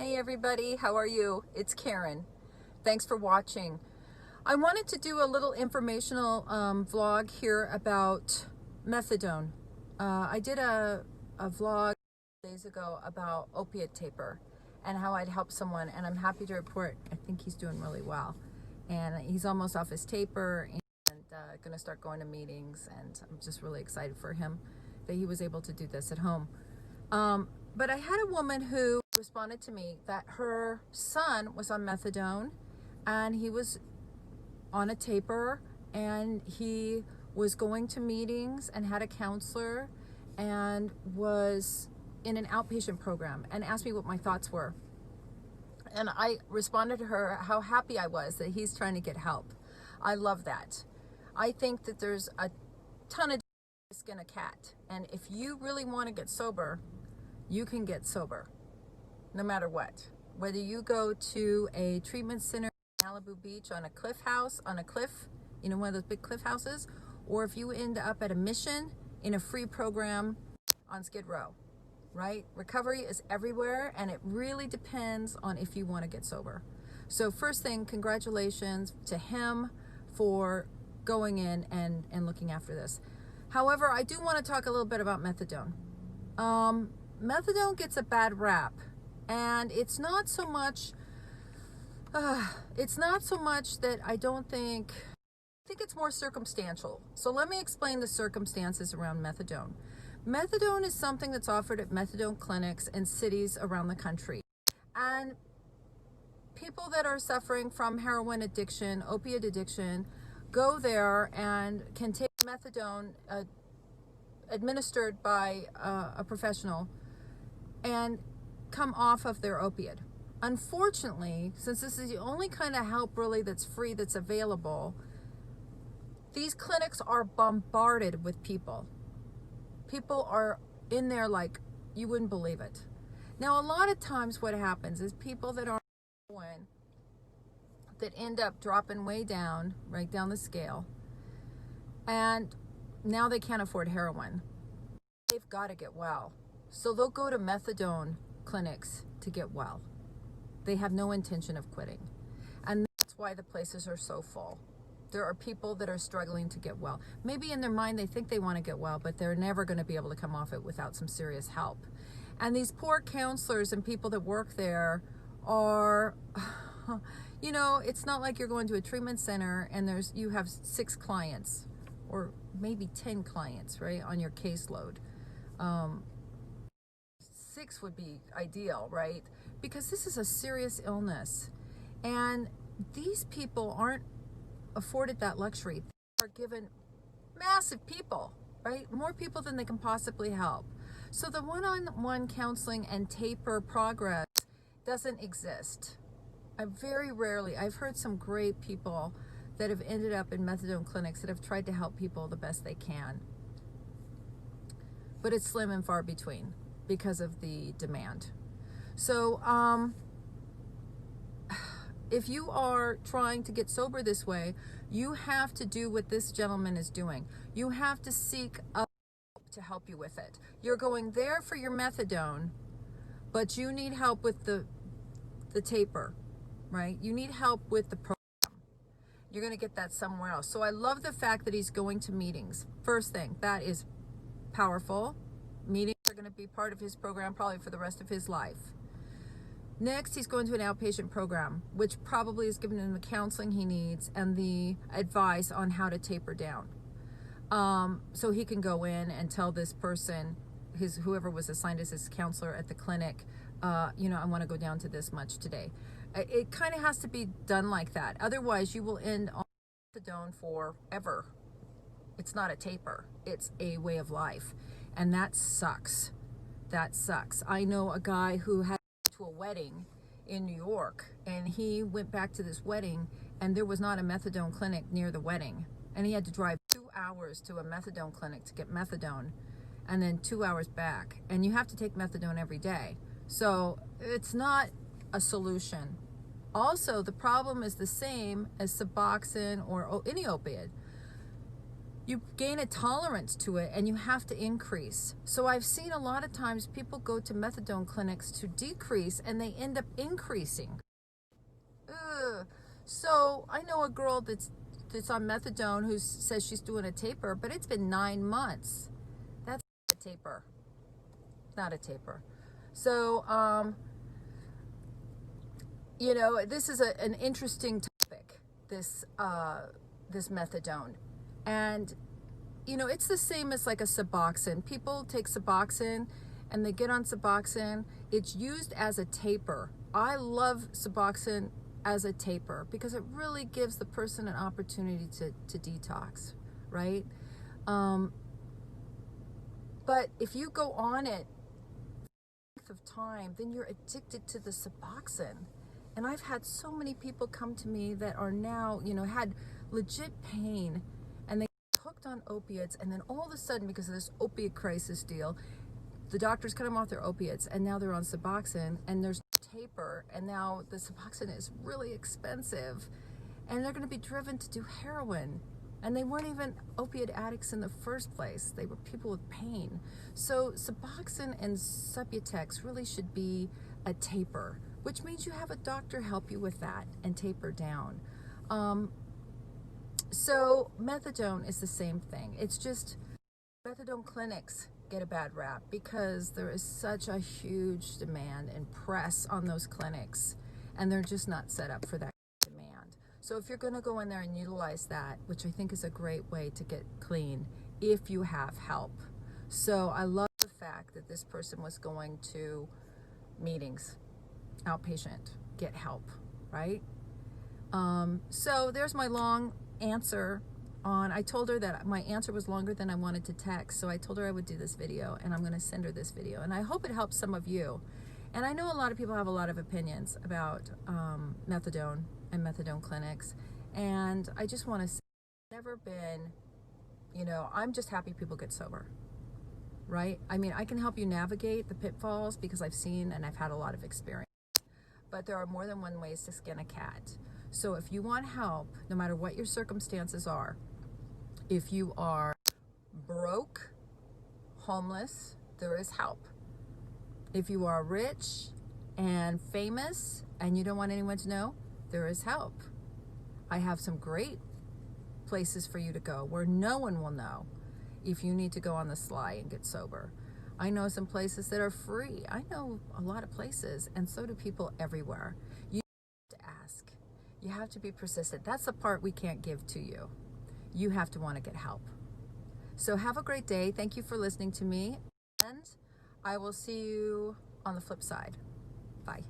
Hey everybody, how are you? It's Karen. Thanks for watching. I wanted to do a little informational vlog here about methadone. I did a vlog days ago about opiate taper and how I'd help someone, and I'm happy to report I think he's doing really well. And he's almost off his taper and going to start going to meetings, and I'm just really excited for him that he was able to do this at home. But I had a woman who responded to me that her son was on methadone and he was on a taper, and he was going to meetings and had a counselor and was in an outpatient program, and asked me what my thoughts were. And I responded to her how happy I was that he's trying to get help. I love that. I think that there's a ton of skin a cat, and if you really want to get sober, you can get sober no matter what. Whether you go to a treatment center in Malibu Beach on a cliff, you know, one of those big cliff houses, or if you end up at a mission in a free program on Skid Row, right? Recovery is everywhere, and it really depends on if you want to get sober. So first thing, congratulations to him for going in and looking after this. However, I do want to talk a little bit about methadone. Methadone gets a bad rap, and it's not so much that I think it's more circumstantial. So let me explain the circumstances around methadone. Methadone is something that's offered at methadone clinics in cities around the country, and people that are suffering from heroin addiction, opiate addiction, go there and can take methadone administered by a professional and come off of their opiate. Unfortunately, since this is the only kind of help really that's free, that's available, these clinics are bombarded with people. People are in there like you wouldn't believe it. Now, a lot of times what happens is people that are heroin that end up dropping way down, right down the scale, and now they can't afford heroin. They've got to get well. So they'll go to methadone clinics to get well. They have no intention of quitting. And that's why the places are so full. There are people that are struggling to get well. Maybe in their mind they think they want to get well, but they're never going to be able to come off it without some serious help. And these poor counselors and people that work there are, you know, it's not like you're going to a treatment center and you have 6 clients or maybe 10 clients, right, on your caseload. 6 would be ideal, right? Because this is a serious illness, and these people aren't afforded that luxury. They are given massive people, right? More people than they can possibly help. So the one-on-one counseling and taper progress doesn't exist. I've heard some great people that have ended up in methadone clinics that have tried to help people the best they can, but it's slim and far between because of the demand. So if you are trying to get sober this way, you have to do what this gentleman is doing. You have to seek up to help you with it. You're going there for your methadone, but you need help with the taper, right? You need help with the program. You're going to get that somewhere else. So I love the fact that he's going to meetings. First thing, that is powerful. Meetings are going to be part of his program probably for the rest of his life. Next, he's going to an outpatient program, which probably is giving him the counseling he needs and the advice on how to taper down. So he can go in and tell this person, whoever was assigned as his counselor at the clinic, you know, I want to go down to this much today. It kind of has to be done like that. Otherwise, you will end on methadone forever. It's not a taper. It's a way of life. And that sucks. That sucks. I know a guy who had to a wedding in New York, and he went back to this wedding, and there was not a methadone clinic near the wedding. And he had to drive 2 hours to a methadone clinic to get methadone, and then 2 hours back. And you have to take methadone every day. So it's not a solution. Also, the problem is the same as Suboxone or any opiate. you gain a tolerance to it and you have to increase. So I've seen a lot of times people go to methadone clinics to decrease and they end up increasing. Ugh. So I know a girl that's on methadone who says she's doing a taper, but it's been 9 months. That's not a taper. Not a taper. So, you know, this is an interesting topic, this methadone. And, you know, it's the same as like a Suboxone. People take Suboxone and they get on Suboxone. It's used as a taper. I love Suboxone as a taper because it really gives the person an opportunity to detox, right? But if you go on it for length of time, then you're addicted to the Suboxone. And I've had so many people come to me that are now, you know, had legit pain and they hooked on opiates, and then all of a sudden, because of this opiate crisis deal, the doctors cut them off their opiates and now they're on Suboxone, and there's taper, and now the Suboxone is really expensive and they're going to be driven to do heroin, and they weren't even opiate addicts in the first place. They were people with pain. So Suboxone and Subutex really should be a taper, which means you have a doctor help you with that and taper down. So methadone is the same thing. It's just methadone clinics get a bad rap because there is such a huge demand and press on those clinics, and they're just not set up for that demand. So if you're going to go in there and utilize that, which I think is a great way to get clean if you have help. So I love the fact that this person was going to meetings, outpatient, get help, right? So there's my long answer on, I told her that my answer was longer than I wanted to text, so I told her I would do this video, and I'm going to send her this video, and I hope it helps some of you. And I know a lot of people have a lot of opinions about methadone and methadone clinics, and I just want to say, I've never been, you know, I'm just happy people get sober, right? I mean, I can help you navigate the pitfalls because I've seen and I've had a lot of experience, but there are more than one ways to skin a cat. So if you want help, no matter what your circumstances are, if you are broke, homeless, there is help. If you are rich and famous and you don't want anyone to know, there is help. I have some great places for you to go where no one will know if you need to go on the sly and get sober. I know some places that are free. I know a lot of places, and so do people everywhere. You have to ask. You have to be persistent. That's the part we can't give to you. You have to want to get help. So have a great day. Thank you for listening to me, and I will see you on the flip side. Bye.